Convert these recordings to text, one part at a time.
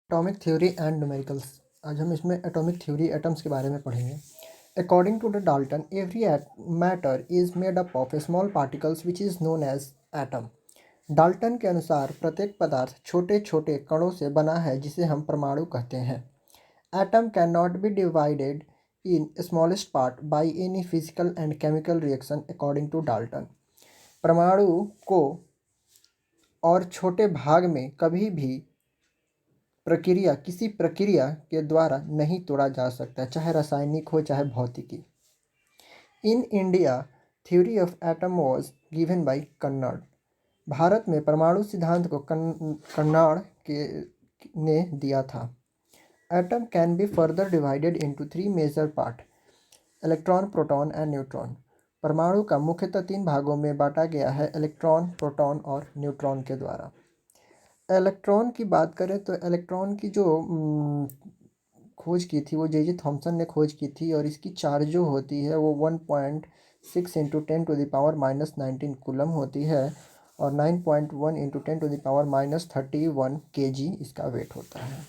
Atomic theory and numericals. आज हम इसमें एटॉमिक थ्योरी एटम्स के बारे में पढ़ेंगे। According to the Dalton every matter is made up of small particles which is known as atom. Dalton के अनुसार प्रत्येक पदार्थ छोटे छोटे कणों से बना है जिसे हम परमाणु कहते हैं। Atom can not be divided in smallest part by any physical and chemical reaction according to Dalton. परमाणु को और छोटे भाग में कभी भी किसी प्रक्रिया के द्वारा नहीं तोड़ा जा सकता, चाहे रासायनिक हो चाहे भौतिकी। In India theory of atom was given by Kanad. भारत में परमाणु सिद्धांत को कन्नड़ के ने दिया था। Atom can be further divided into three major part, electron, proton and neutron. परमाणु का मुख्यतः तीन भागों में बांटा गया है, इलेक्ट्रॉन, प्रोटॉन और न्यूट्रॉन के द्वारा। इलेक्ट्रॉन की बात करें तो इलेक्ट्रॉन की जो खोज की थी वो जे थॉमसन ने खोज की थी, और इसकी चार्ज जो होती है वो 1.6 इंटू 10⁻⁻19 कूलम होती है, और 9.1 इंटू 10⁻31 kg इसका वेट होता है।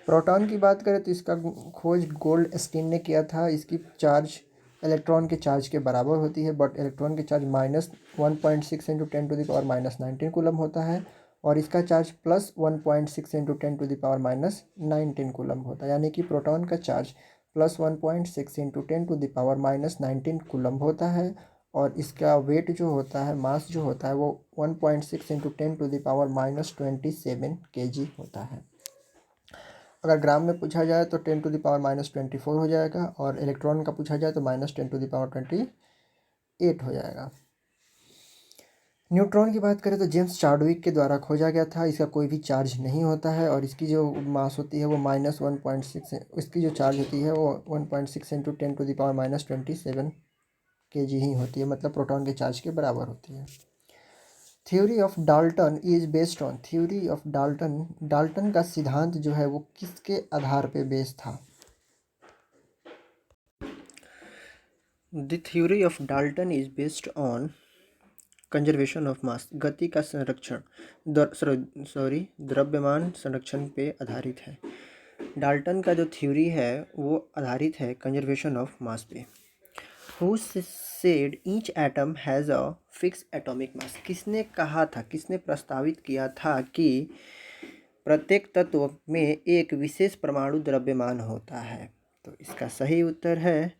प्रोटॉन की बात करें तो इसका खोज गोल्ड स्टीन ने किया था। इसकी चार्ज इलेक्ट्रॉन के चार्ज के बराबर होती है, बट इलेक्ट्रॉन के चार्ज -1.6 इंटू 10⁻⁻19 कूलम होता है, और इसका चार्ज +1.6 इंटू 10⁻⁻19 कूलम होता है। यानी कि प्रोटॉन का चार्ज +1.6 इंटू 10⁻⁻19 कूलम होता है, और इसका वेट जो होता है, मास जो होता है, वो 1.6 इंटू 10⁻⁻27 kg होता है। अगर ग्राम में पूछा जाए तो 10⁻⁻24 हो जाएगा, और इलेक्ट्रॉन का पूछा जाए तो -10⁻28 हो जाएगा। न्यूट्रॉन की बात करें तो जेम्स चार्डविक के द्वारा खोजा गया था। इसका कोई भी चार्ज नहीं होता है, और इसकी जो मास होती है वो -1.6, इसकी जो चार्ज होती है वो 1.6 इंटू 10⁻⁻27 kg ही होती है, मतलब प्रोटॉन के चार्ज के बराबर होती है। Theory of Dalton is based on theory of Dalton. Dalton का सिद्धांत जो है वो किसके आधार पे बेस्ड था? The theory of Dalton is based on conservation of mass, गति का संरक्षण, द्रव्यमान संरक्षण पे आधारित है। डाल्टन का जो थ्योरी है वो आधारित है कंजर्वेशन ऑफ मास पे। Who said each atom has a fixed atomic mass? किसने कहा था, किसने प्रस्तावित किया था कि प्रत्येक तत्व में एक विशेष परमाणु द्रव्यमान होता है? तो इसका सही उत्तर है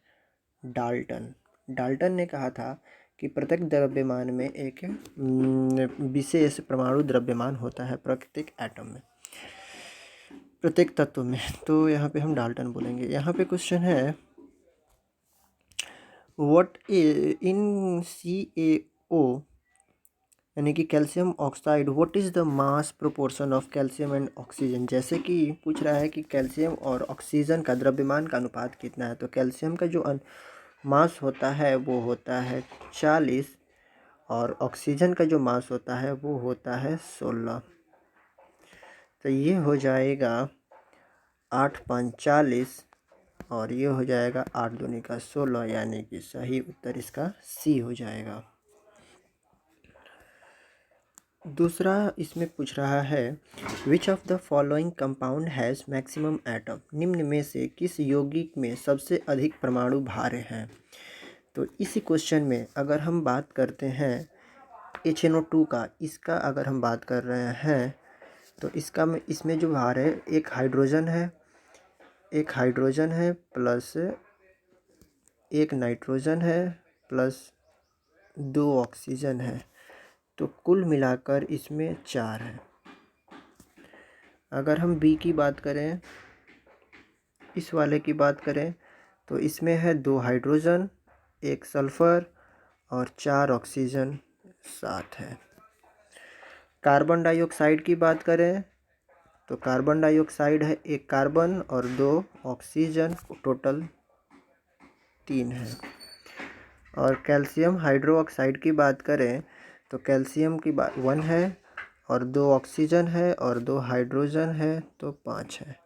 डाल्टन। डाल्टन ने कहा था कि प्रत्येक द्रव्यमान में एक विशेष परमाणु द्रव्यमान होता है, प्रत्येक एटम में, प्रत्येक तत्व में। तो यहाँ पे हम डाल्टन बोलेंगे। यहाँ पे क्वेश्चन है, व्हाट इन CaO यानी कि calcium oxide, what is the mass proportion of calcium and oxygen. जैसे कि पूछ रहा है कि कैल्शियम और ऑक्सीजन का द्रव्यमान का अनुपात कितना है, तो कैल्शियम का जो मास होता है वो होता है 40, और ऑक्सीजन का जो मास होता है वो होता है 16। तो ये हो जाएगा 8×5 = 40, और ये हो जाएगा 8×2 = 16, यानी कि सही उत्तर इसका सी हो जाएगा। दूसरा इसमें पूछ रहा है, which of the following compound has maximum atom. निम्न में से किस यौगिक में सबसे अधिक परमाणु भार हैं? तो इसी क्वेश्चन में अगर हम बात करते हैं HNO2 का, इसका अगर हम बात कर रहे हैं तो इसमें जो भार है, एक हाइड्रोजन है प्लस एक नाइट्रोजन है प्लस 2 ऑक्सीजन है, तो कुल मिलाकर इसमें 4 है। अगर हम बी की बात करें, इस वाले की बात करें, तो इसमें है 2 हाइड्रोजन, 1 सल्फर और 4 ऑक्सीजन, 7 है। कार्बन डाइऑक्साइड की बात करें तो कार्बन डाइऑक्साइड है 1 कार्बन और 2 ऑक्सीजन, टोटल 3 है। और कैल्शियम हाइड्रोक्साइड की बात करें तो कैल्शियम की बात 1 है, और 2 ऑक्सीजन है और 2 हाइड्रोजन है, तो 5 है।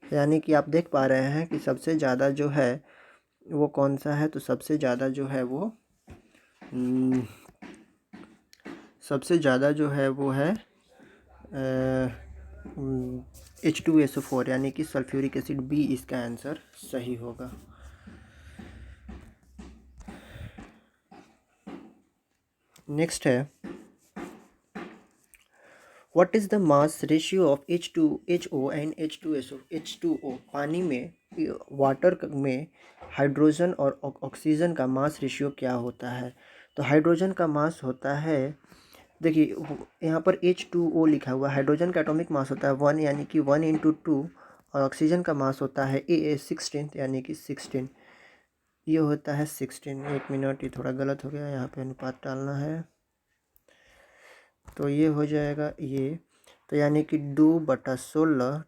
यानी कि आप देख पा रहे हैं कि सबसे ज़्यादा जो है वो कौन सा है, तो सबसे ज़्यादा जो है वो H2SO4 यानी कि सल्फ्यूरिक एसिड, बी इसका आंसर सही होगा। नेक्स्ट है, what is the mass ratio of H2HO and H2O। पानी में, वाटर में हाइड्रोजन और ऑक्सीजन का मास रेशियो क्या होता है? तो हाइड्रोजन का मास होता है, देखिए यहाँ पर H2O लिखा हुआ, हाइड्रोजन का एटॉमिक मास होता है 1 यानी कि 1 × 2, और ऑक्सीजन का मास होता है 16 यानी कि 16। ये होता है 16। एक मिनट, ये थोड़ा गलत हो गया, यहाँ पे अनुपात डालना है, तो ये हो जाएगा ये, तो यानी कि 2/16,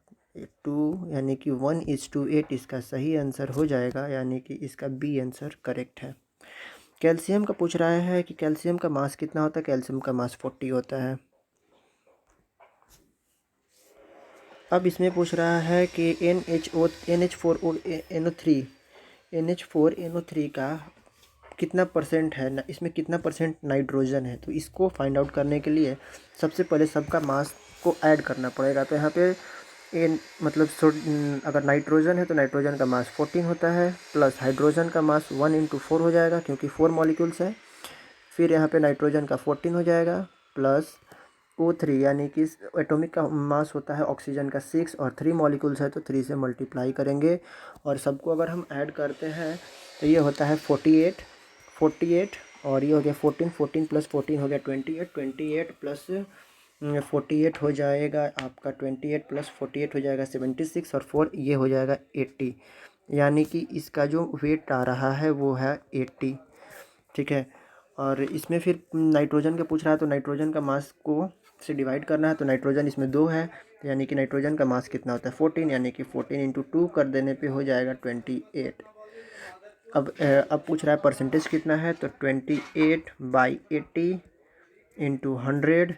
2 यानी कि 1:8 इसका सही आंसर हो जाएगा, यानी कि इसका बी आंसर करेक्ट है। कैल्शियम का पूछ रहा है कि कैल्शियम का मास कितना होता है? कैल्शियम का मास 40 होता है। अब इसमें पूछ रहा है कि NH4NO3 का कितना परसेंट है, इसमें कितना परसेंट नाइट्रोजन है? तो इसको फाइंड आउट करने के लिए सबसे पहले सबका मास को ऐड करना पड़ेगा। तो यहाँ पे मतलब अगर नाइट्रोजन है तो नाइट्रोजन का मास 14 होता है, प्लस हाइड्रोजन का मास 1 × 4 हो जाएगा क्योंकि 4 मॉलिक्यूल्स है। फिर यहाँ पे नाइट्रोजन का 14 हो जाएगा, प्लस O3 यानी कि एटॉमिक का मास होता है ऑक्सीजन का 6, और 3 मॉलिक्यूल्स है तो 3 से मल्टीप्लाई करेंगे, और सबको अगर हम ऐड करते हैं तो ये होता है 48, और ये हो गया 14, 14 + 14 हो गया 28, 28 + 48 हो जाएगा आपका 28 + 48 हो जाएगा 76, और 4 ये हो जाएगा 80, यानी कि इसका जो वेट आ रहा है वो है 80। ठीक है, और इसमें फिर नाइट्रोजन का पूछ रहा है, तो नाइट्रोजन का मास को से डिवाइड करना है, तो नाइट्रोजन इसमें 2 है, तो यानी कि नाइट्रोजन का मास कितना होता है 14, यानी कि 14 × 2 कर देने पे हो जाएगा 28। अब पूछ रहा है परसेंटेज कितना है, तो 28/80 × 100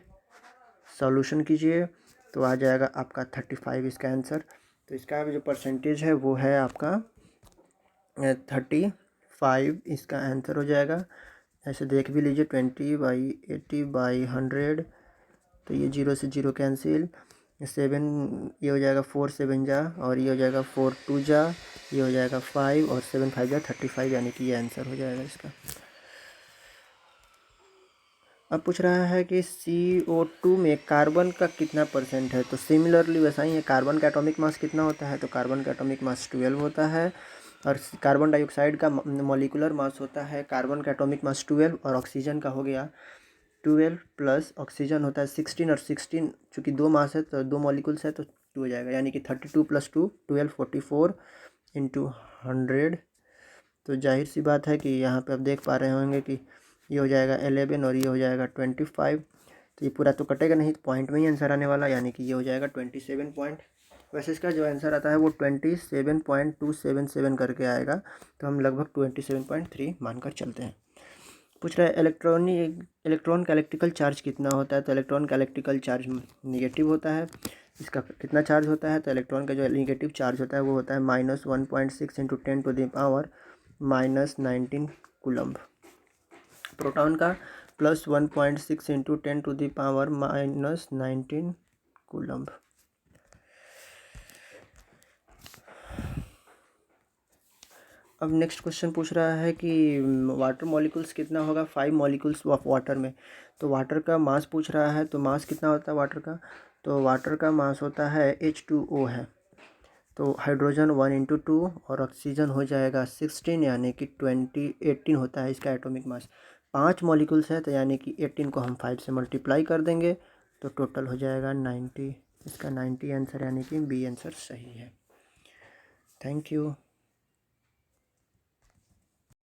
सॉल्यूशन कीजिए तो आ जाएगा आपका 35 इसका आंसर। तो इसका जो परसेंटेज है वो है आपका 35 इसका आंसर हो जाएगा। ऐसे देख भी लीजिए, 20/80/100, तो ये 0 से 0 कैंसिल, 7 ये हो जाएगा 4 7 जा, और ये हो जाएगा 4 2 जा, ये हो जाएगा 5, और 7 5 जा 35, यानी कि ये आंसर हो जाएगा इसका। अब पूछ रहा है कि CO2 में कार्बन का कितना परसेंट है, तो सिमिलरली वैसा ही है, कार्बन का एटॉमिक मास कितना होता है, तो कार्बन का एटॉमिक मास 12 होता है, और कार्बन डाइऑक्साइड का मॉलिक्यूलर मास होता है, कार्बन का एटॉमिक मास 12, और ऑक्सीजन का हो गया 12 प्लस ऑक्सीजन होता है 16, और 16 चूँकि 2 मास है तो 2 मॉलिक्यूल्स है तो 2 हो जाएगा, यानी कि 32 + 2 12 44 × 100। तो जाहिर सी बात है कि यहाँ पे आप देख पा रहे होंगे कि ये हो जाएगा 11, और ये हो जाएगा 25, तो ये पूरा तो कटेगा नहीं, तो पॉइंट में ही आंसर आने वाला, यानी कि ये हो जाएगा 27 पॉइंट। वैसे इसका जो आंसर आता है वो 27.277 करके आएगा, तो हम लगभग 27.3 मानकर चलते हैं। पूछ रहा है इलेक्ट्रॉन का इलेक्ट्रिकल चार्ज कितना होता है, तो इलेक्ट्रॉन का इलेक्ट्रिकल चार्ज निगेटिव होता है। इसका कितना चार्ज होता है, तो इलेक्ट्रॉन का जो निगेटिव चार्ज होता है वो होता है -1.6 × 10⁻⁻19 कूलम्ब। प्रोटॉन का +1.6 × 10⁻⁻19 कूलम्ब। अब नेक्स्ट क्वेश्चन पूछ रहा है कि वाटर मॉलिक्यूल्स कितना होगा 5 मॉलिक्यूल्स ऑफ वाटर में। तो वाटर का मास पूछ रहा है, तो मास कितना होता है वाटर का, तो वाटर का मास होता है H2O है, तो हाइड्रोजन 1 × 2, और ऑक्सीजन हो जाएगा 16, यानी कि 18 होता है इसका एटॉमिक मास। 5 मॉलिक्यूल्स है, तो यानी कि 18 को हम 5 से मल्टीप्लाई कर देंगे तो टोटल हो जाएगा 90, इसका 90 आंसर, यानी कि बी आंसर सही है। Thank you.